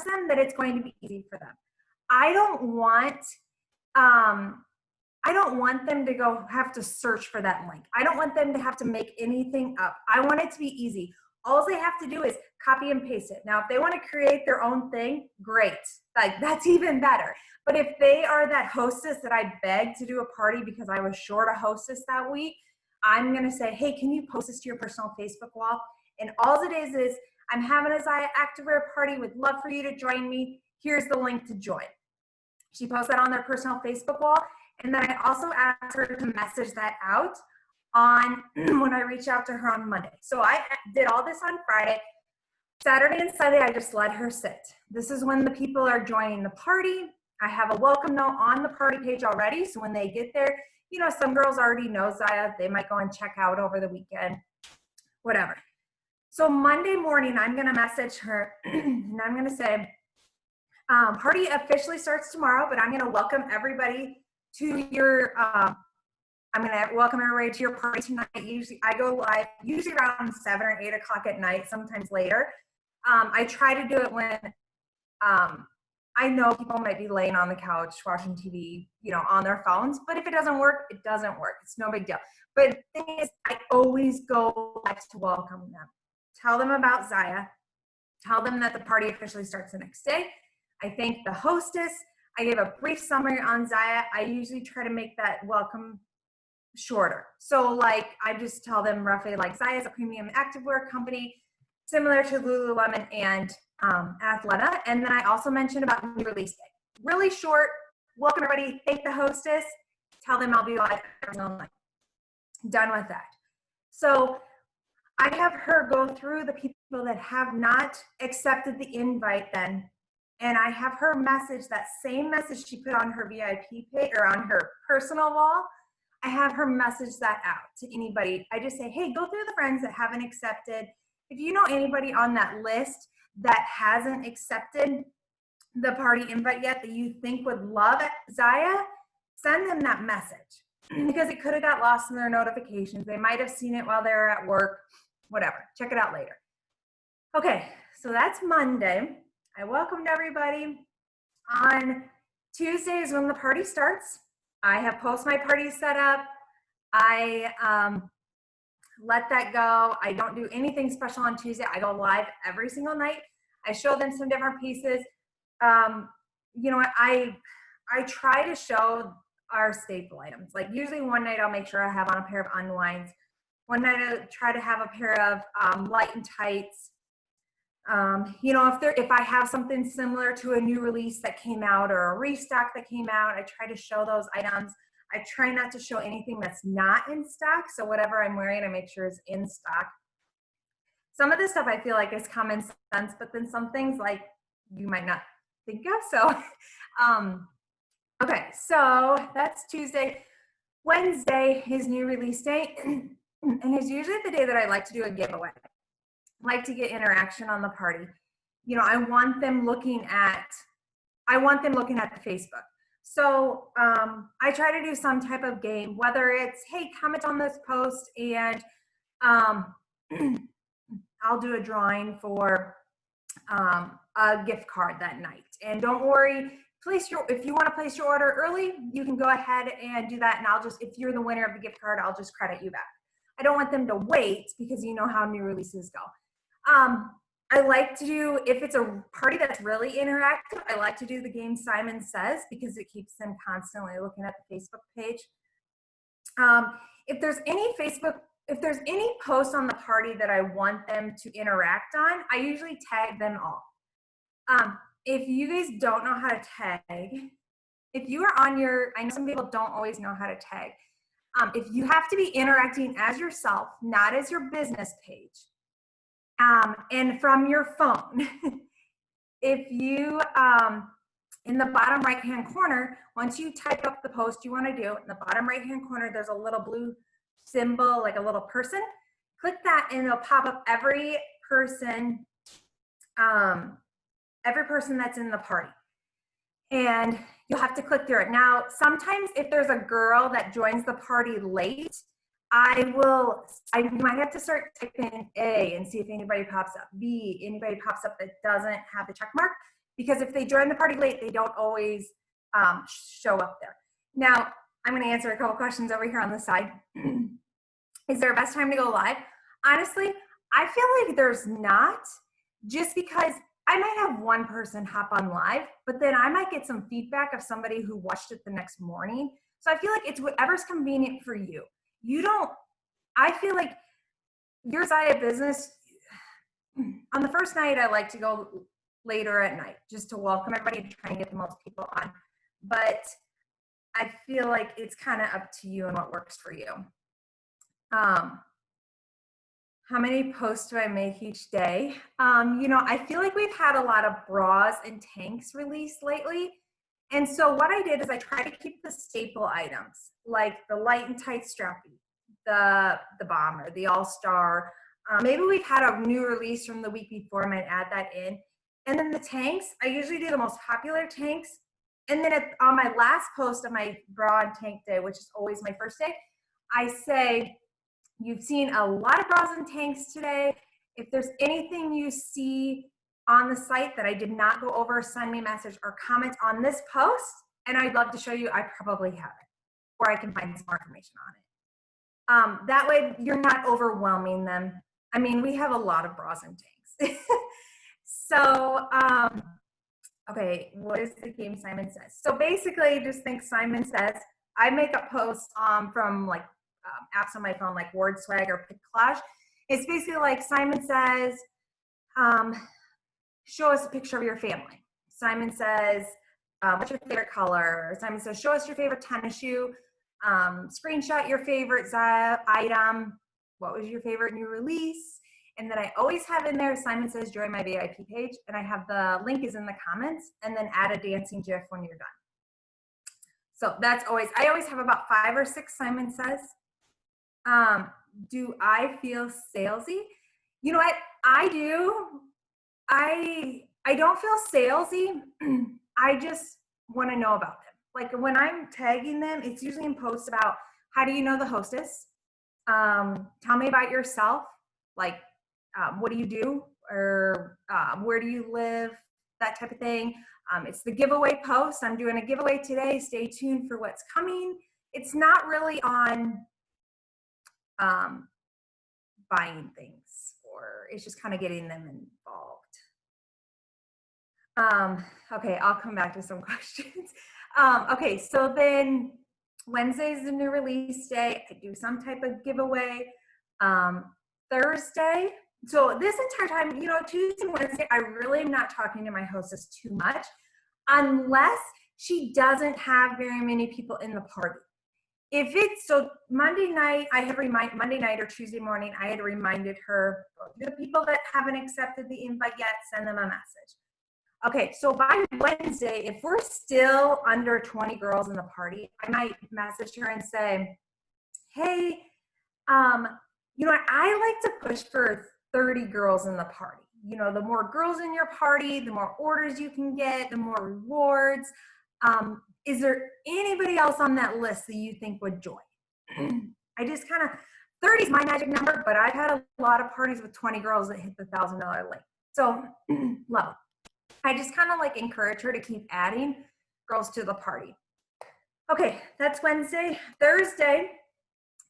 them that it's going to be easy for them. I don't want them to go have to search for that link. I don't want them to have to make anything up. I want it to be easy. All they have to do is copy and paste it. Now, if they want to create their own thing, great. Like, that's even better. But if they are that hostess that I begged to do a party because I was short a hostess that week, I'm going to say, hey, can you post this to your personal Facebook wall? And all it is I'm having a Zaya Activewear party. Would love for you to join me. Here's the link to join. She posts that on their personal Facebook wall. And then I also asked her to message that out on when I reached out to her on Monday. So I did all this on Friday. Saturday and Sunday, I just let her sit. This is when the people are joining the party. I have a welcome note on the party page already. So when they get there, you know, some girls already know Zaya. They might go and check out over the weekend, whatever. So Monday morning, I'm going to message her and I'm going to say, party officially starts tomorrow, but I'm going to welcome everybody to your, I'm going to welcome everybody to your party tonight. Usually I go live usually around 7 or 8 o'clock at night, sometimes later. I try to do it when I know people might be laying on the couch watching TV, you know, on their phones, but if it doesn't work, it doesn't work. It's no big deal. But the thing is, I always go live to welcome them. Tell them about Zaya. Tell them that the party officially starts the next day. I thank the hostess. I give a brief summary on Zaya. I usually try to make that welcome shorter. So like, I just tell them roughly like Zaya is a premium activewear company, similar to Lululemon and Athleta. And then I also mentioned about new release day. Really short, welcome everybody, thank the hostess, tell them I'll be live online. Done with that. So I have her go through the people that have not accepted the invite then, and I have her message that same message she put on her VIP page or on her personal wall. I have her message that out to anybody. I just say, hey, go through the friends that haven't accepted. If you know anybody on that list that hasn't accepted the party invite yet that you think would love Zaya, send them that message because it could have got lost in their notifications. They might have seen it while they were at work, whatever. Check it out later. Okay, so that's Monday. I welcomed everybody. On Tuesday is when the party starts. I have post my party set up. I let that go. I don't do anything special on Tuesday. I go live every single night. I show them some different pieces. You know, I try to show our staple items. Like usually one night I'll make sure I have on a pair of unwinds. One night I try to have a pair of light and tights. You know, if I have something similar to a new release that came out or a restock that came out, I try to show those items. I try not to show anything that's not in stock. So whatever I'm wearing, I make sure is in stock. Some of this stuff I feel like is common sense, but then some things like you might not think of. So, okay, so that's Tuesday. Wednesday is new release day, and it's usually the day that I like to do a giveaway. I like to get interaction on the party. You know, I want them looking at the Facebook. So I try to do some type of game, whether it's, hey, comment on this post and I'll do a drawing for a gift card that night. And don't worry, if you want to place your order early, you can go ahead and do that. And if you're the winner of the gift card, I'll just credit you back. I don't want them to wait because you know how new releases go. I like to do, if it's a party that's really interactive, I like to do the game Simon Says because it keeps them constantly looking at the Facebook page. If there's any post on the party that I want them to interact on, I usually tag them all. If you guys don't know how to tag, if you are on I know some people don't always know how to tag. If you have to be interacting as yourself, not as your business page, and from your phone, if you, in the bottom right-hand corner, once you type up the post you want to do, in the bottom right-hand corner, there's a little blue symbol, like a little person. Click that and it'll pop up every person that's in the party. And you'll have to click through it. Now, sometimes if there's a girl that joins the party late, I might have to start typing A and see if anybody pops up. B, anybody pops up that doesn't have the check mark. because if they join the party late, they don't always show up there. Now, I'm going to answer a couple questions over here on the side. Is there a best time to go live? Honestly, I feel like there's not, just because I might have one person hop on live, but then I might get some feedback of somebody who watched it the next morning. So I feel like it's whatever's convenient for you. I feel like your side of business, on the first night, I like to go later at night just to welcome everybody and try and get the most people on. But I feel like it's kind of up to you and what works for you. How many posts do I make each day? I feel like we've had a lot of bras and tanks released lately. And so what I did is I try to keep the staple items, like the light and tight strappy, the bomber, the all-star. Maybe we've had a new release from the week before, I might add that in. And then the tanks, I usually do the most popular tanks. And then on my last post of my bra and tank day, which is always my first day, I say, you've seen a lot of bras and tanks today. If there's anything you see on the site that I did not go over, send me a message or comment on this post, and I'd love to show you. I probably have it, or I can find some more information on it. That way you're not overwhelming them. I mean, we have a lot of bras and tanks. So, okay, what is the game Simon Says? So basically, just think Simon Says. I make up posts from like apps on my phone, like WordSwag or PicCollage. It's basically like Simon Says, show us a picture of your family. Simon Says, what's your favorite color? Simon Says, show us your favorite tennis shoe. Screenshot your favorite item. What was your favorite new release? And then I always have in there, Simon Says, join my VIP page. And I have the link is in the comments, and then add a dancing GIF when you're done. So that's always, I always have about 5 or 6 Simon Says. Do I feel salesy? You know what? I do. I don't feel salesy. I just want to know about them. Like when I'm tagging them, it's usually in posts about how do you know the hostess? Tell me about yourself. Like, what do you do? Or where do you live? That type of thing. It's the giveaway post. I'm doing a giveaway today. Stay tuned for what's coming. It's not really on buying things, or it's just kind of getting them involved. Okay, I'll come back to some questions. Okay, so then Wednesday is the new release day. I do some type of giveaway. Thursday, so this entire time, Tuesday and Wednesday, I really am not talking to my hostess too much unless she doesn't have very many people in the party. If it's, so Monday night, Monday night or Tuesday morning, I had reminded her, the people that haven't accepted the invite yet, send them a message. Okay, so by Wednesday, if we're still under 20 girls in the party, I might message her and say, hey, I like to push for 30 girls in the party. The more girls in your party, the more orders you can get, the more rewards. Is there anybody else on that list that you think would join? I just 30 is my magic number, but I've had a lot of parties with 20 girls that hit the $1,000 link. So love it. I just encourage her to keep adding girls to the party. Okay, that's Wednesday. Thursday,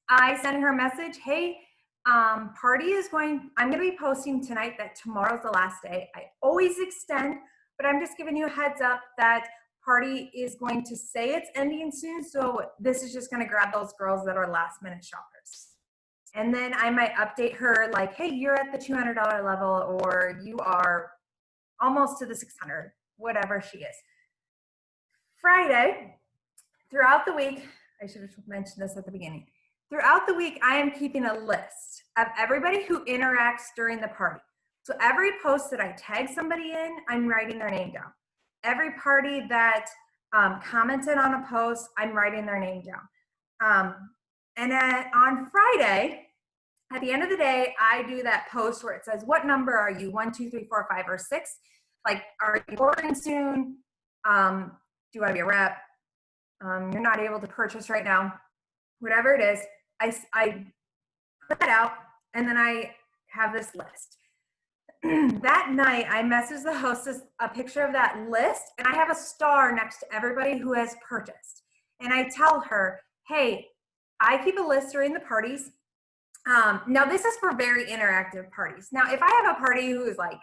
I sent her a message. Hey, party is I'm going to be posting tonight that tomorrow's the last day. I always extend, but I'm just giving you a heads up that party is going to say it's ending soon. So this is just going to grab those girls that are last minute shoppers. And then I might update her like, hey, you're at the $200 level, or you are almost to the 600, whatever she is. Friday, throughout the week, I should have mentioned this at the beginning. Throughout the week, I am keeping a list of everybody who interacts during the party. So every post that I tag somebody in, I'm writing their name down. Every party that commented on a post, I'm writing their name down. And then on Friday, at the end of the day, I do that post where it says, what number are you? 1, 2, 3, 4, 5, or 6? Like, are you ordering soon? Do you want to be a rep? You're not able to purchase right now. Whatever it is, I put that out, and then I have this list. that night I messaged the hostess a picture of that list, and I have a star next to everybody who has purchased. And I tell her, hey, I keep a list during the parties. Now this is for very interactive parties. Now, if I have a party who is like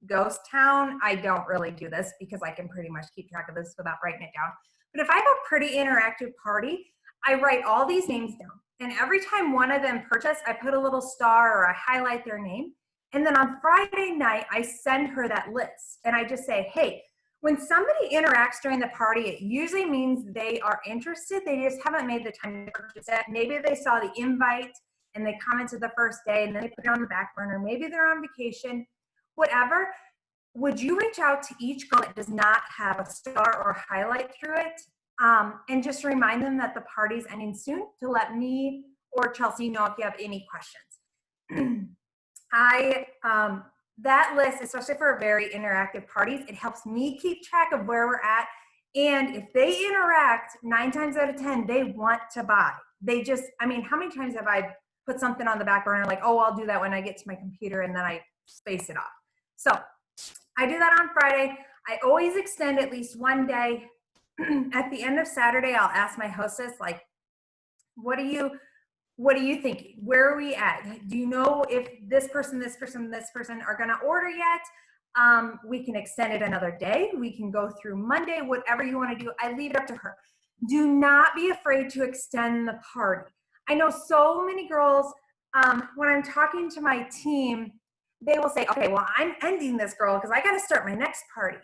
ghost town, I don't really do this because I can pretty much keep track of this without writing it down. But if I have a pretty interactive party, I write all these names down. And every time one of them purchase, I put a little star or I highlight their name. And then on Friday night, I send her that list. And I just say, hey, when somebody interacts during the party, it usually means they are interested. They just haven't made the time to purchase it. Maybe they saw the invite and they commented the first day and then they put it on the back burner. Maybe they're on vacation, whatever. Would you reach out to each girl that does not have a star or highlight through it? And just remind them that the party's ending soon to let me or Chelsea know if you have any questions. That list, especially for very interactive parties, it helps me keep track of where we're at. And if they interact, 9 times out of 10, they want to buy. They just, I mean, how many times have I put something on the back burner like, oh, I'll do that when I get to my computer, and then I space it off. So I do that on Friday. I always extend at least one day. At the end of Saturday, I'll ask my hostess, like, what are you thinking? Where are we at? Do you know if this person are going to order yet? We can extend it another day. We can go through Monday, whatever you want to do. I leave it up to her. Do not be afraid to extend the party. I know so many girls, when I'm talking to my team, they will say, okay, well, I'm ending this girl because I got to start my next party.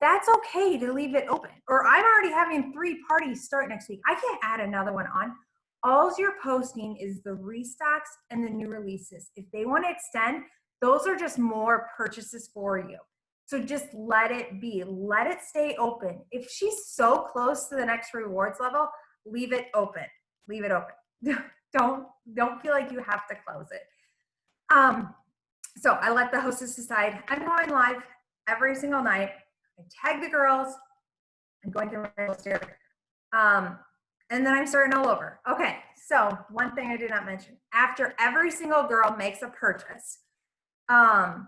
That's okay to leave it open. Or I'm already having 3 parties start next week. I can't add another one on. All you're posting is the restocks and the new releases. If they want to extend, those are just more purchases for you. So just let it be. Let it stay open. If she's so close to the next rewards level, leave it open. Leave it open. Don't feel like you have to close it. So I let the hostess decide. I'm going live every single night. I tag the girls. I'm going through my list here. And then I'm starting all over. Okay, so one thing I did not mention. After every single girl makes a purchase, I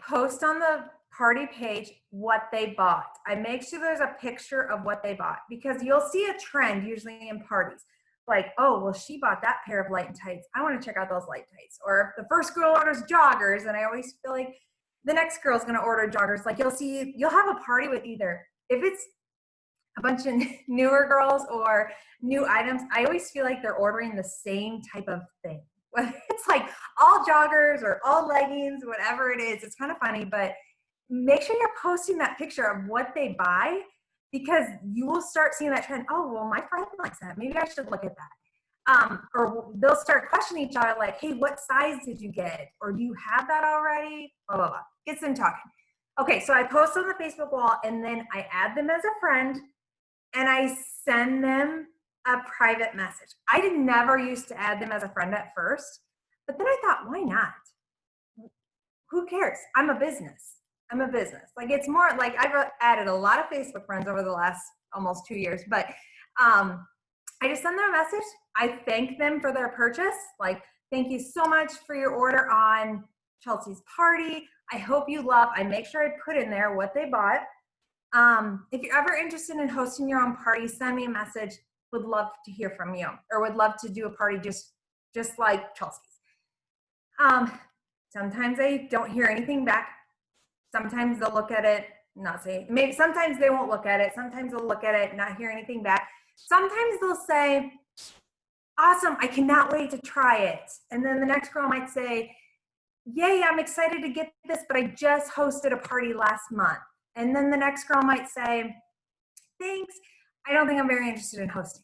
post on the party page what they bought. I make sure there's a picture of what they bought because you'll see a trend usually in parties. Like, oh, well, she bought that pair of light tights. I want to check out those light tights. Or if the first girl orders joggers, and I always feel like the next girl's going to order joggers. Like you'll have a party with either, if it's a bunch of newer girls or new items, I always feel like they're ordering the same type of thing. It's like all joggers or all leggings, whatever it is. It's kind of funny, but make sure you're posting that picture of what they buy because you will start seeing that trend. Oh, well, my friend likes that. Maybe I should look at that. Or they'll start questioning each other like, hey, what size did you get? Or do you have that already? Blah, blah, blah. Gets them talking. Okay, so I post on the Facebook wall and then I add them as a friend and I send them a private message. I never used to add them as a friend at first, but then I thought, why not? Who cares? I'm a business. Like it's more like I've added a lot of Facebook friends over the last almost 2 years, but I just send them a message. I thank them for their purchase. Like, thank you so much for your order on Chelsea's party. I hope you love, I make sure I put in there what they bought. If you're ever interested in hosting your own party, send me a message. Would love to hear from you or would love to do a party just like Chelsea's. Sometimes I don't hear anything back. Sometimes they'll look at it, not say, maybe sometimes they won't look at it. Sometimes they'll look at it, not hear anything back. Sometimes they'll say, awesome, I cannot wait to try it. And then the next girl might say, yay, I'm excited to get this, but I just hosted a party last month. And then the next girl might say, thanks, I don't think I'm very interested in hosting.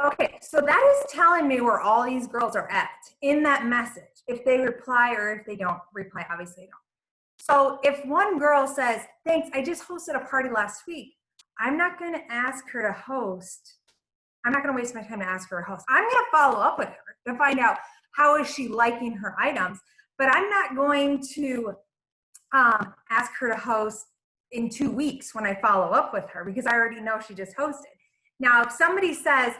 Okay, so that is telling me where all these girls are at in that message. If they reply or if they don't reply, obviously they don't. So if one girl says, thanks, I just hosted a party last week, I'm not going to ask her to host. I'm not going to waste my time to ask her to host. I'm going to follow up with her to find out how is she liking her items, but I'm not going to ask her to host in 2 weeks when I follow up with her because I already know she just hosted. Now, if somebody says,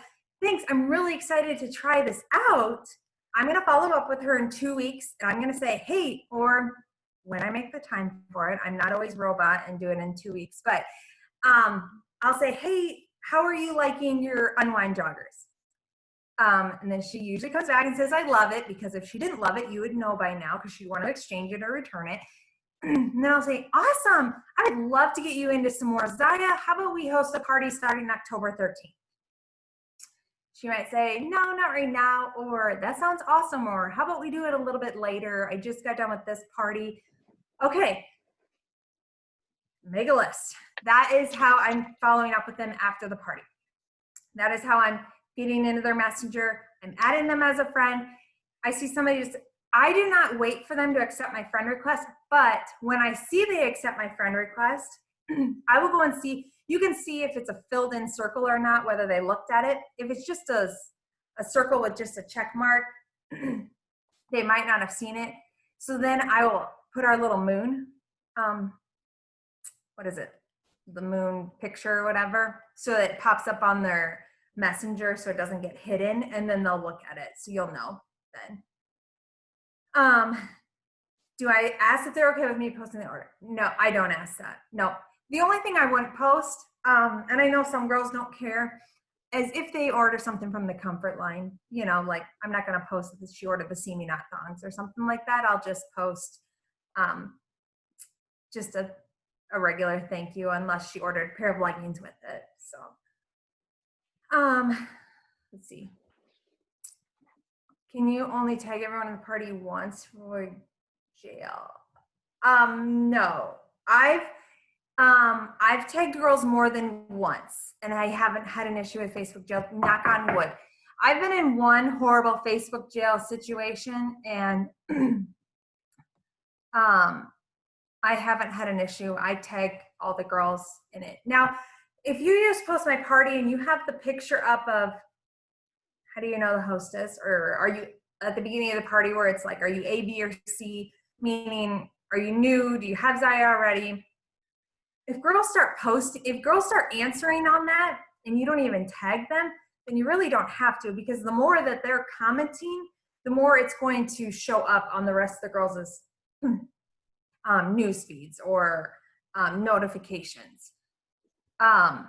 thanks, I'm really excited to try this out, I'm going to follow up with her in 2 weeks, and I'm going to say, hey, or when I make the time for it, I'm not always robot and do it in 2 weeks, but I'll say, hey, how are you liking your unwind joggers? And then she usually comes back and says, I love it, because if she didn't love it, you would know by now, because she'd want to exchange it or return it. And then I'll say, awesome, I would love to get you into some more Zaya. How about we host a party starting October 13th? She might say, no, not right now, or that sounds awesome, or how about we do it a little bit later? I just got done with this party. Okay, make a list. That is how I'm following up with them after the party. That is how I'm getting into their messenger. I'm adding them as a friend. I see somebody just, I do not wait for them to accept my friend request, but when I see they accept my friend request, I will go and see. You can see if it's a filled in circle or not, whether they looked at it. If it's just a circle with just a check mark, they might not have seen it. So then I will put our little moon, what is it? The moon picture or whatever. So it pops up on their messenger so it doesn't get hidden, and then they'll look at it. So you'll know then. Do I ask if they're okay with me posting the order? No, I don't ask that. No. The only thing I wouldn't post, and I know some girls don't care, is if they order something from the Comfort line. You know, like I'm not going to post that she ordered the See Me Not thongs or something like that. I'll just post just a regular thank you, unless she ordered a pair of leggings with it. So, let's see. Can you only tag everyone in the party once for jail? No, I've tagged girls more than once, and I haven't had an issue with Facebook jail, knock on wood. I've been in one horrible Facebook jail situation, and I haven't had an issue. I tag all the girls in it. Now, if you just post my party and you have the picture up of, how do you know the hostess? Or are you at the beginning of the party where it's like, are you A, B, or C? Meaning, are you new? Do you have Zaya already? If girls start answering on that and you don't even tag them, then you really don't have to, because the more that they're commenting, the more it's going to show up on the rest of the girls' news feeds or notifications. I'm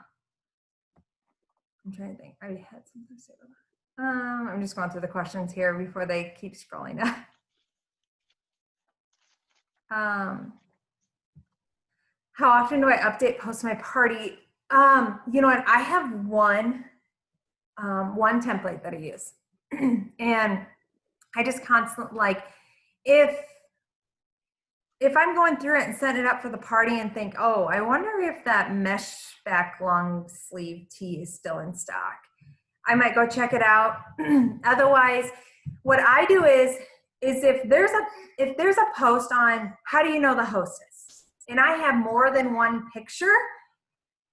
trying to think. I had something to say about that. I'm just going through the questions here before they keep scrolling up. How often do I update post my party? You know what? I have one template that I use, and I just constantly, like, if I'm going through it and setting it up for the party and think, oh, I wonder if that mesh back long sleeve tee is still in stock, I might go check it out. Otherwise, what I do is if there's a post on how do you know the hostess, and I have more than one picture,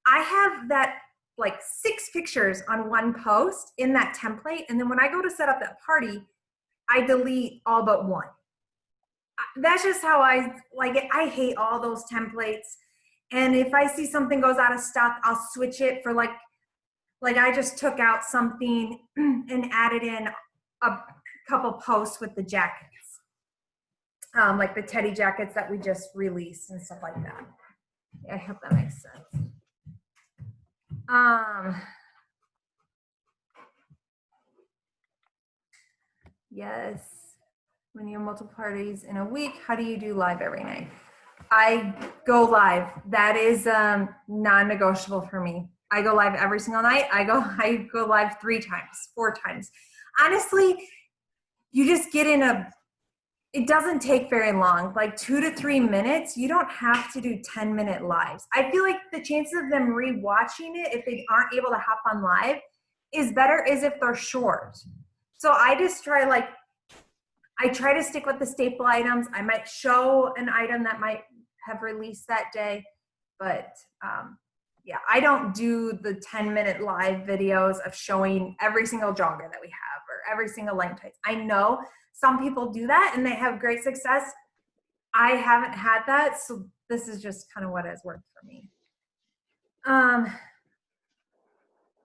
I have that like 6 pictures on one post in that template, and then when I go to set up that party, I delete all but one. That's just how I like it. I hate all those templates, and if I see something goes out of stock, I'll switch it for like I just took out something and added in a couple posts with the jackets, like the teddy jackets that we just released and stuff like that. I hope that makes sense. Yes. When you have multiple parties in a week, how do you do live every night? I go live. That is non-negotiable for me. I go live every single night. I go live 3 times, 4 times. Honestly, you just get in it doesn't take very long, like 2 to 3 minutes. You don't have to do 10-minute lives. I feel like the chances of them rewatching it, if they aren't able to hop on live, is better as if they're short. So I just try, like, I try to stick with the staple items. I might show an item that might have released that day, but yeah, I don't do the 10-minute live videos of showing every single jogger that we have or every single length tights. I know some people do that and they have great success. I haven't had that, so this is just kind of what has worked for me.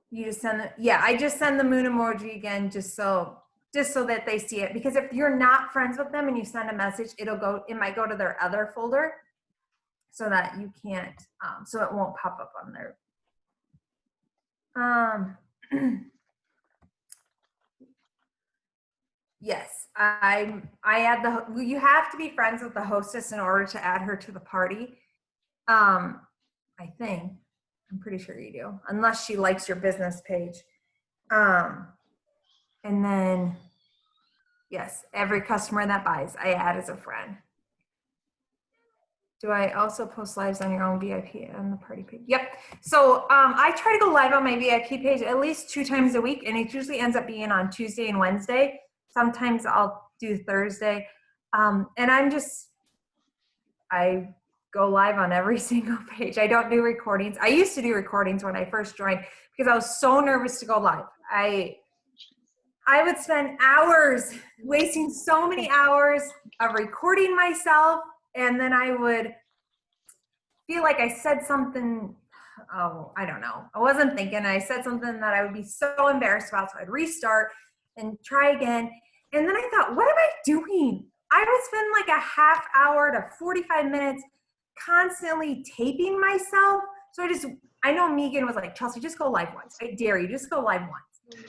You just send I just send the moon emoji again, just so just so that they see it. Because if you're not friends with them and you send a message, it might go to their other folder so that you can't, so it won't pop up on there. Yes, I add you have to be friends with the hostess in order to add her to the party. I think, I'm pretty sure you do, unless she likes your business page. And then, yes, every customer that buys, I add as a friend. Do I also post lives on your own VIP on the party page? Yep. So I try to go live on my VIP page at least 2 times a week, and it usually ends up being on Tuesday and Wednesday. Sometimes I'll do Thursday. And I go live on every single page. I don't do recordings. I used to do recordings when I first joined because I was so nervous to go live. I would spend hours, wasting so many hours of recording myself, and then I would feel like I said something, I don't know. I wasn't thinking. I said something that I would be so embarrassed about, so I'd restart and try again. And then I thought, what am I doing? I would spend like a half hour to 45 minutes constantly taping myself. So I know Megan was like, Chelsea, just go live once. I dare you, just go live once.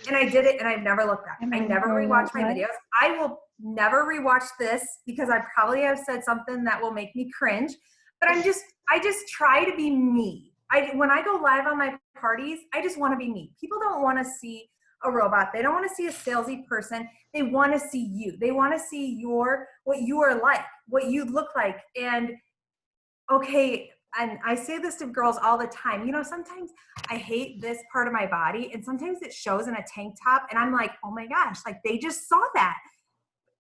And I did it, and I've never looked back. I never rewatched my videos. I will never rewatch this because I probably have said something that will make me cringe. But I just try to be me. When I go live on my parties, I just want to be me. People don't want to see a robot. They don't want to see a salesy person. They want to see you. They want to see what you are like, what you look like. And okay, and I say this to girls all the time, sometimes I hate this part of my body, and sometimes it shows in a tank top, and I'm like, oh my gosh, like they just saw that.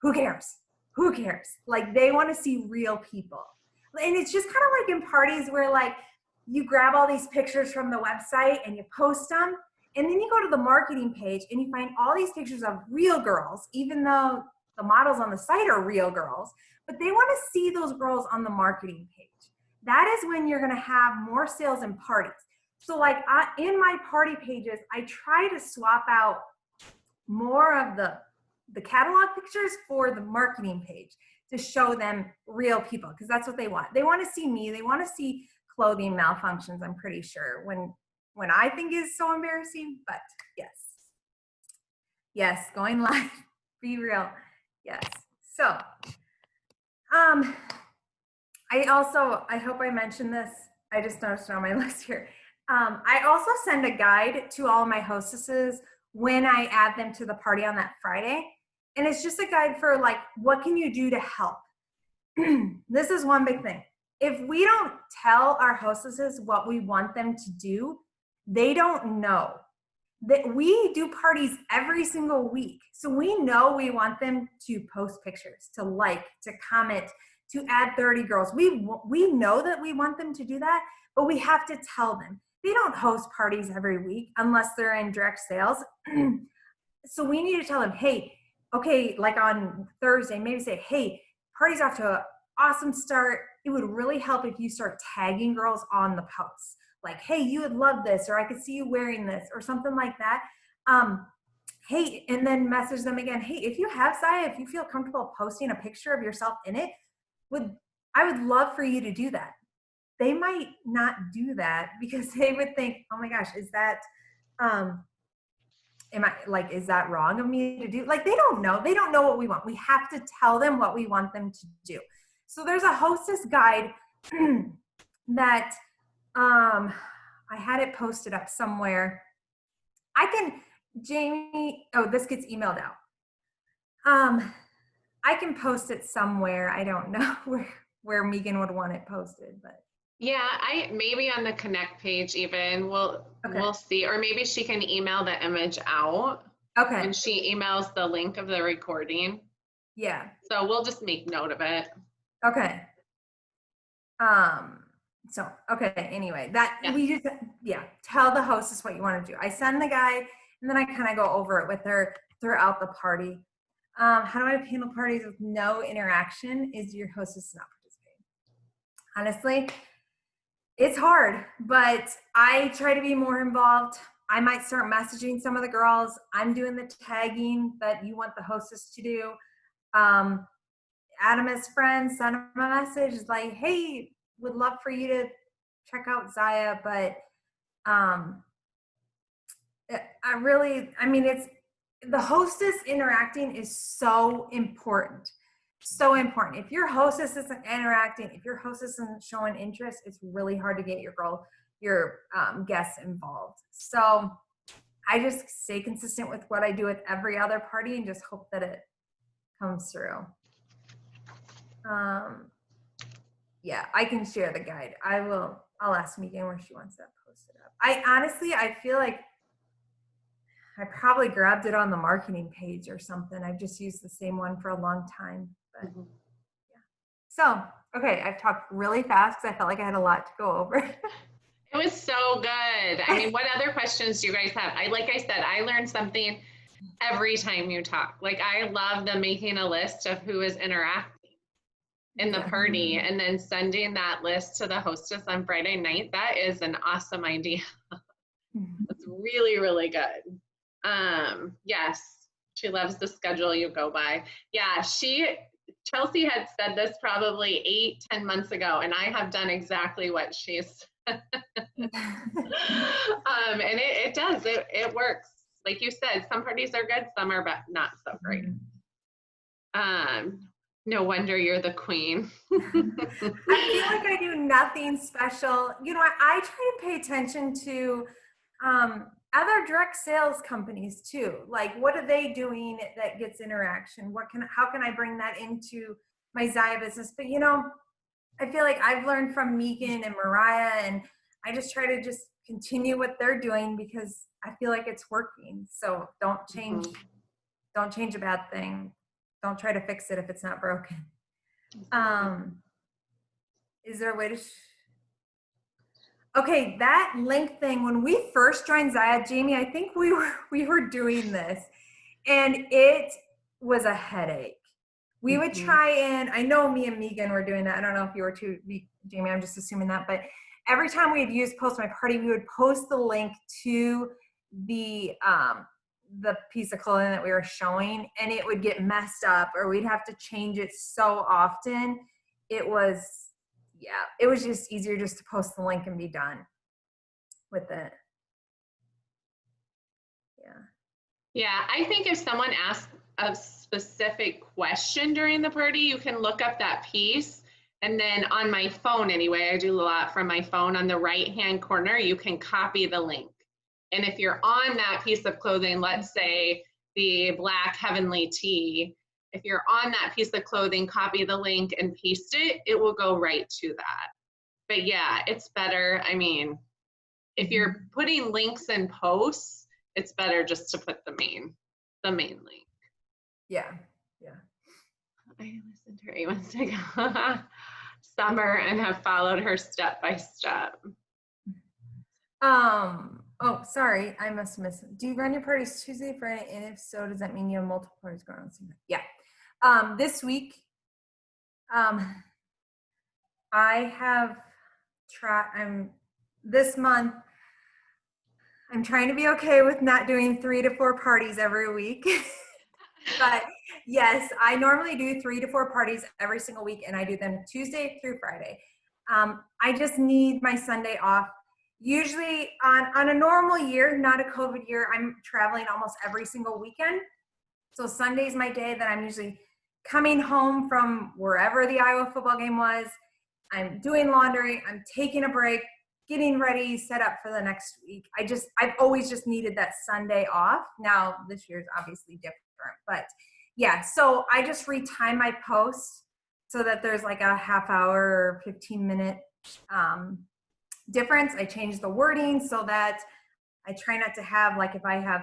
Who cares? Who cares? Like they want to see real people. And it's just kind of like in parties where like you grab all these pictures from the website and you post them, and then you go to the marketing page and you find all these pictures of real girls, even though the models on the site are real girls, but they want to see those girls on the marketing page. That is when you're going to have more sales in parties. So like in my party pages, I try to swap out more of the catalog pictures for the marketing page to show them real people, because that's what they want. They want to see me. They want to see clothing malfunctions, I'm pretty sure, when I think is so embarrassing. But yes, going live, be real. Yes. So I hope I mentioned this. I just noticed it on my list here. I also send a guide to all my hostesses when I add them to the party on that Friday. And it's just a guide for like, what can you do to help? This is one big thing. If we don't tell our hostesses what we want them to do, they don't know. That we do parties every single week. So we know we want them to post pictures, to like, to comment, to add 30 girls. We know that we want them to do that, but we have to tell them. They don't host parties every week unless they're in direct sales. So we need to tell them, hey, okay, like on Thursday, maybe say, hey, party's off to an awesome start. It would really help if you start tagging girls on the posts. Like, hey, you would love this, or I could see you wearing this, or something like that. Hey, and then message them again. Hey, if you have Zaya, if you feel comfortable posting a picture of yourself in it, I would love for you to do that. They might not do that because they would think, oh my gosh, is that, is that wrong of me to do? Like, they don't know. They don't know what we want. We have to tell them what we want them to do. So there's a hostess guide that I had it posted up somewhere. Jamie, this gets emailed out. I can post it somewhere. I don't know where Megan would want it posted, but. Yeah, maybe on the Connect page even, we'll see, or maybe she can email the image out. Okay. And she emails the link of the recording. Yeah. So we'll just make note of it. Okay. Anyway, tell the hostess what you want to do. I send the guide, and then I kind of go over it with her throughout the party. How do I handle parties with no interaction? Is your hostess not participating? Honestly, it's hard, but I try to be more involved. I might start messaging some of the girls. I'm doing the tagging that you want the hostess to do. Adam as friends, send him a message like, hey, would love for you to check out Zaya, but I mean, it's the hostess interacting is so important. So important. If your hostess isn't interacting, if your hostess isn't showing interest, it's really hard to get your guests involved. So I just stay consistent with what I do with every other party and just hope that it comes through. Yeah, I can share the guide. I'll ask Megan where she wants that posted up. I feel like I probably grabbed it on the marketing page or something. I've just used the same one for a long time. But yeah. So, okay, I've talked really fast because I felt like I had a lot to go over. It was so good. I mean, what other questions do you guys have? Like I said, I learned something every time you talk. Like, I love the making a list of who is interacting in the party and then sending that list to the hostess on Friday night. That is an awesome idea. That's really, really good. Yes, she loves the schedule you go by. Yeah, Chelsea had said this probably 8-10 months ago, and I have done exactly what she's and it does, it works. Like you said, some parties are good, some are not so great. No wonder you're the queen. I feel like I do nothing special. You know, I try to pay attention to other direct sales companies too. Like, what are they doing that gets interaction? How can I bring that into my Zaya business? But you know, I feel like I've learned from Megan and Mariah, and I just try to just continue what they're doing because I feel like it's working. So don't change a bad thing. Don't try to fix it if it's not broken. Is there a way to okay, that link thing, when we first joined Zaya, Jamie, I think we were doing this and it was a headache. We would try and I know me and Megan were doing that. I don't know if you were too, Jamie, I'm just assuming that, but every time we'd use Post My Party, we would post the link to the piece of clothing that we were showing and it would get messed up or we'd have to change it so often. It was just easier just to post the link and be done with it. Yeah, I think if someone asks a specific question during the party, you can look up that piece. And then on my phone anyway, I do a lot from my phone, on the right-hand corner, you can copy the link. And if you're on that piece of clothing, let's say the black heavenly tee, if you're on that piece of clothing, copy the link and paste it, it will go right to that. But yeah, it's better. I mean, if you're putting links in posts, it's better just to put the main link. Yeah. I listened to her 8 months ago, Summer, and have followed her step by step. Oh, sorry, I must have missed it. Do you run your parties Tuesday, Friday? And if so, does that mean you have multiple parties going on the same night? Yeah. This week, I have this month, I'm trying to be okay with not doing 3 to 4 parties every week. But yes, I normally do 3 to 4 parties every single week, and I do them Tuesday through Friday. I just need my Sunday off. Usually on a normal year, not a COVID year, I'm traveling almost every single weekend. So Sunday's my day that I'm usually coming home from wherever the Iowa football game was. I'm doing laundry, I'm taking a break, getting ready, set up for the next week. I've always just needed that Sunday off. Now this year's obviously different, but yeah, so I just retime my posts so that there's like a half hour or 15-minute difference. I change the wording so that I try not to have, like, if I have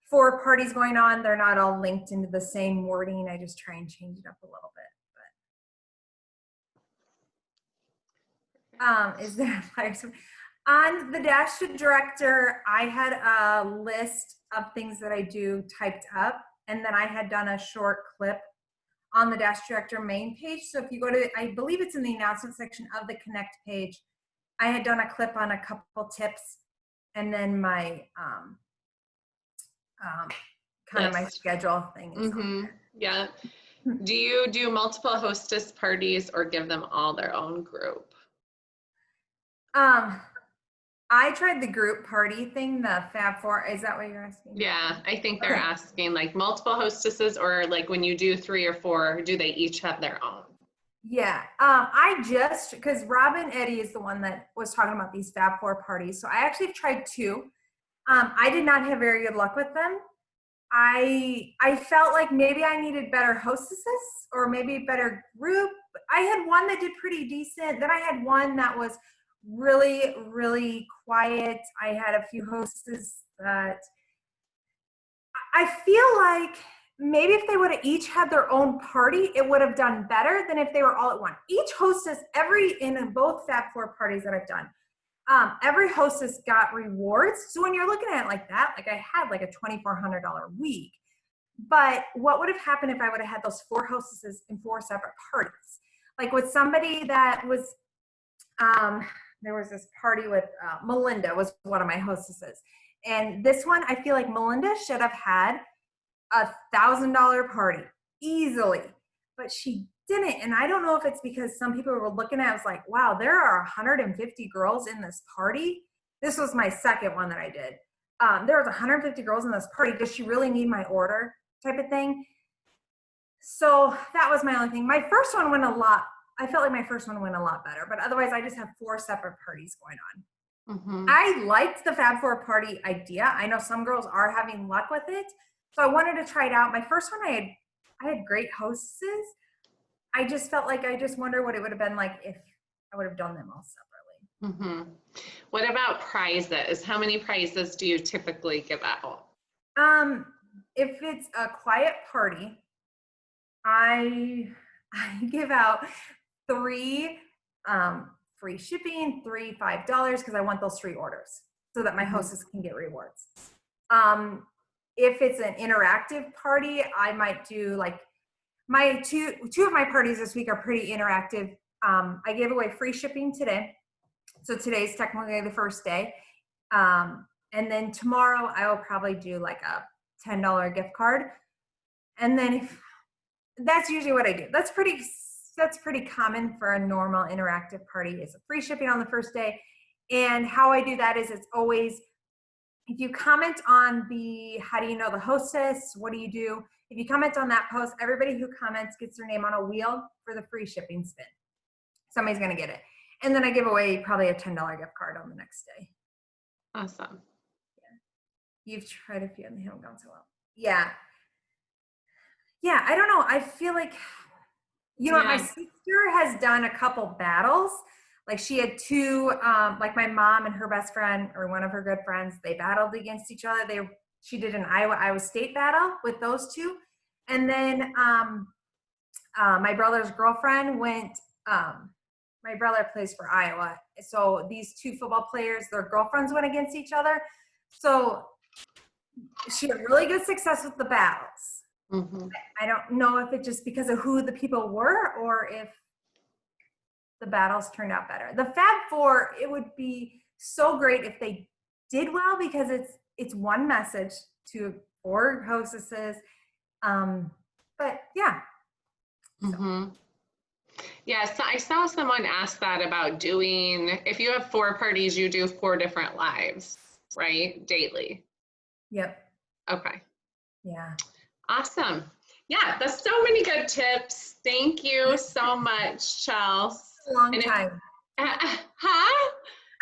4 parties going on, they're not all linked into the same wording. I just try and change it up a little bit. But is there flyers? On the Dash to Director, I had a list of things that I do typed up, and then I had done a short clip on the Dash Director main page. So if you go to, I believe it's in the announcement section of the Connect page, I had done a clip on a couple tips and then my kind of my List. schedule thing is on there. Yeah. Do you do multiple hostess parties or give them all their own group? I tried the group party thing, the Fab Four. Is that what you're asking? Yeah, I think they're Okay. asking like multiple hostesses, or like when you do 3 or 4, do they each have their own? Yeah. Because Robin Eddy is the one that was talking about these Fab Four parties. So I actually tried 2. I did not have very good luck with them. I felt like maybe I needed better hostesses or maybe a better group. I had one that did pretty decent. Then I had one that was really, really quiet. I had a few hostesses that I feel like maybe if they would have each had their own party, it would have done better than if they were all at one. Each hostess, in both Fab Four parties that I've done, every hostess got rewards. So when you're looking at it like that, like I had like a $2,400 week. But what would have happened if I would have had those 4 hostesses in 4 separate parties? Like with somebody that was, there was this party with Melinda was one of my hostesses. And this one, I feel like Melinda should have had $1,000 party easily, but she didn't. And I don't know if it's because some people were looking at it, was like, wow, there are 150 girls in this party. This was my second one that I did. There was 150 girls in this party. Does she really need my order type of thing? So that was my only thing. My first one went a lot. I felt like my first one went a lot better, but otherwise I just have 4 separate parties going on. I liked the Fab Four party idea. I know some girls are having luck with it. So I wanted to try it out. My first one, I had great hostesses. I just felt like I just wonder what it would have been like if I would have done them all separately. What about prizes? How many prizes do you typically give out? If it's a quiet party, I give out 3 free shipping, 3 $5 because I want those 3 orders so that my hostess can get rewards. If it's an interactive party, I might do like my two of my parties this week are pretty interactive. I gave away free shipping today. So today's technically the first day. And then tomorrow I will probably do like a $10 gift card. And then that's usually what I do. That's pretty common for a normal interactive party is free shipping on the first day. And how I do that is it's always, if you comment on how do you know the hostess, what do you do? If you comment on that post, everybody who comments gets their name on a wheel for the free shipping spin. Somebody's going to get it. And then I give away probably a $10 gift card on the next day. Awesome. Yeah. You've tried a few and they haven't gone so well. Yeah. Yeah, I don't know. I feel like, my sister has done a couple battles. Like she had 2, like my mom and her best friend or one of her good friends, they battled against each other. She did an Iowa State battle with those 2. And then my brother's girlfriend went, my brother plays for Iowa. So these 2 football players, their girlfriends went against each other. So she had really good success with the battles. I don't know if it's just because of who the people were or if the battles turned out better. The Fab Four, it would be so great if they did well because it's one message to 4 hostesses. But yeah. Yeah, so I saw someone ask that about doing, if you have 4 parties, you do 4 different lives, right? Daily. Yep. Okay. Yeah. Awesome. Yeah, that's so many good tips. Thank you so much, Chelsea. A long time. Huh?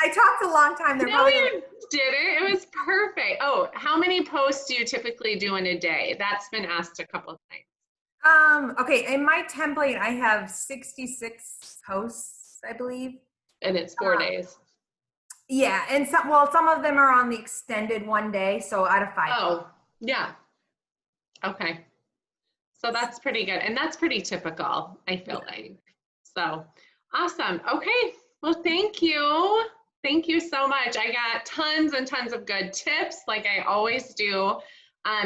I talked a long time. No, you didn't. It was perfect. Oh, how many posts do you typically do in a day? That's been asked a couple of times. Okay, in my template, I have 66 posts, I believe. And it's 4 days. Yeah, and some of them are on the extended 1 day, so out of 5. Oh, yeah. Okay. So that's pretty good. And that's pretty typical, I feel like. So awesome. Okay. Well, thank you. Thank you so much. I got tons and tons of good tips like I always do.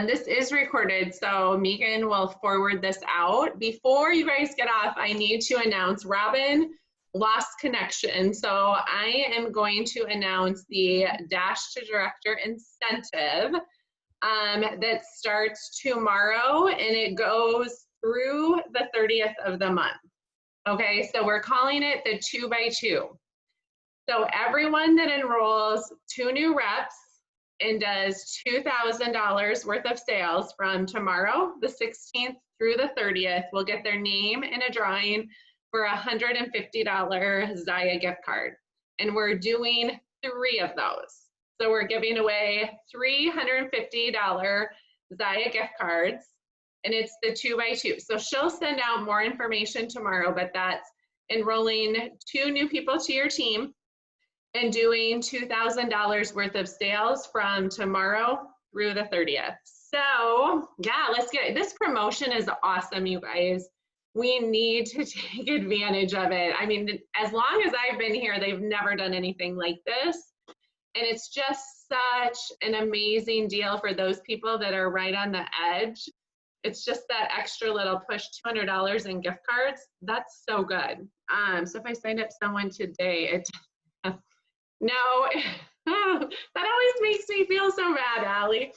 This is recorded, so Megan will forward this out. Before you guys get off, I need to announce Robin lost connection. So I am going to announce the Dash to Director incentive that starts tomorrow and it goes through the 30th of the month. Okay, so we're calling it the 2x2. So everyone that enrolls 2 new reps and does $2,000 worth of sales from tomorrow, the 16th through the 30th, will get their name in a drawing for a $150 Zaya gift card. And we're doing 3 of those. So we're giving away $350 Zaya gift cards, and it's the 2x2. So she'll send out more information tomorrow, but that's enrolling 2 new people to your team and doing $2,000 worth of sales from tomorrow through the 30th. So yeah, let's get it. This promotion is awesome, you guys. We need to take advantage of it. I mean, as long as I've been here, they've never done anything like this. And it's just such an amazing deal for those people that are right on the edge. It's just that extra little push, $200 in gift cards. That's so good. So if I signed up someone today, no, that always makes me feel so bad, Allie.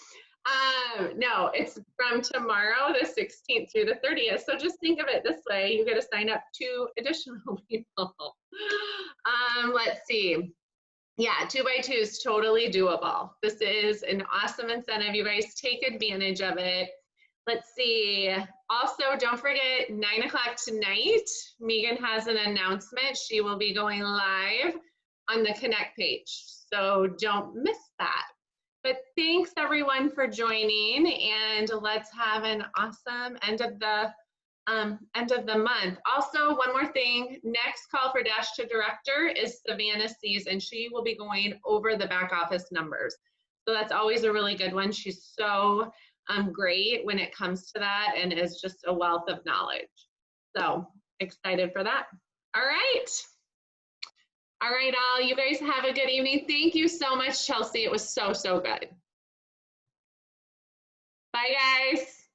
No, it's from tomorrow, the 16th through the 30th. So just think of it this way. You get to sign up 2 additional people. Let's see. Yeah, 2x2 is totally doable. This is an awesome incentive. You guys take advantage of it. Let's see. Also, don't forget 9 o'clock tonight, Megan has an announcement. She will be going live on the Connect page. So don't miss that. But thanks everyone for joining, and let's have an awesome end of the month. Also, one more thing, next call for Dash to Director is Savannah Sees, and she will be going over the back office numbers. So that's always a really good one. She's so great when it comes to that and is just a wealth of knowledge. So excited for that. All right. All right, all, you guys have a good evening. Thank you so much, Chelsea. It was so, so good. Bye, guys.